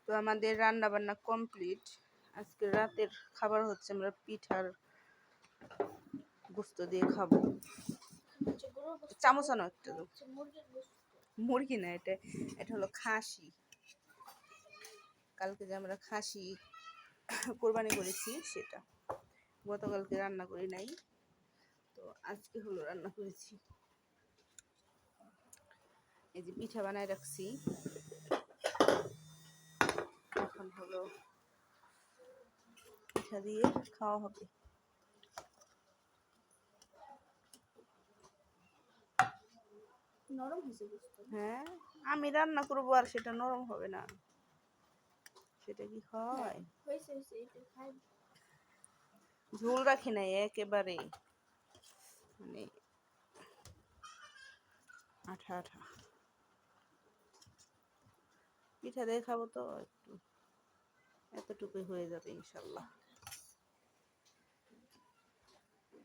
তো আমাদের রান্না বান্না কমপ্লিট। আজকে রাতের খাবার হচ্ছে আমরা পিঠার গোস্ত দিয়ে খাবো। চামচ আনো একটু। মুরগি না, এটা হলো খাসি। কালকে যে আমরা খাসি কোরবানি করেছি সেটা, গতকালকে রান্না করি নাই, তো আজকে হলো রান্না করেছি। এই যে পিঠা বানায় রাখছি, এখন হলো পিঠা দিয়ে খাওয়া হবে। নরম হয়েছে? হ্যাঁ, আমি রান্না করবো আর সেটা নরম হবে না, সেটা কি হয়? ঝোল রাখি নাই একেবারে, মানে আঠা আঠা। পিঠা দিয়ে খাবো তো একটু, এতটুকুই হয়ে যাবে ইনশাল্লাহ।